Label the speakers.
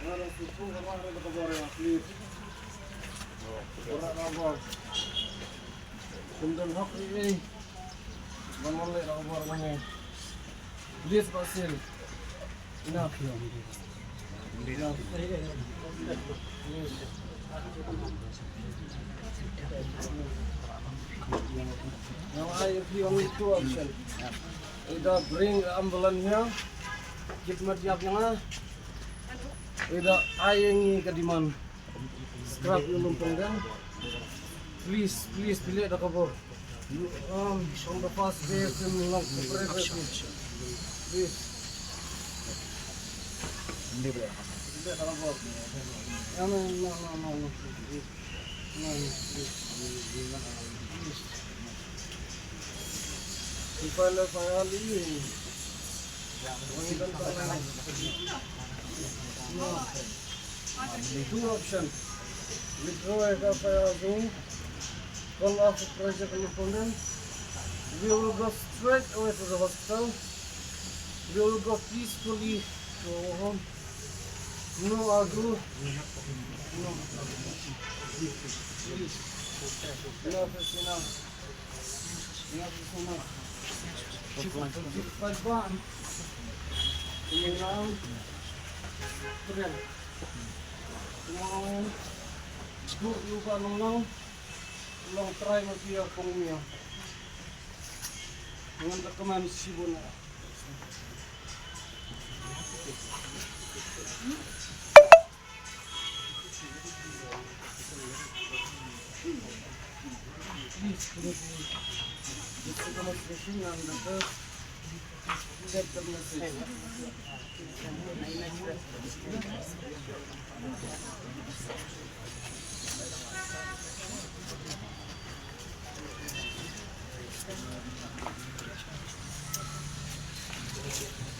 Speaker 1: Ada susu sama ada kabar yang clear. Orang kabar. Kemudian hak ini. Bangun lagi kabar mana? Please pasir. Enough. Now I have only two options. Either bring ambulance here, keep matiapnya, either I yang kadiman scrap yung lumpenggan. Please pilih ada kabar. You on the first day of long please. Hindi ba? Hindi ada kabar. No. Ipala payali. Two options. Withdraw FIR, call off the project correspondent. We will go straight away to the hospital. We will go peacefully to our home. No argue. No. Please. Enough is enough. Enough is enough. Cepat bang. Ini lang. Beran. Mau lupa nong. Long try mati aku mia. Dengan rekaman sibuk. This is the machine and the first get the message.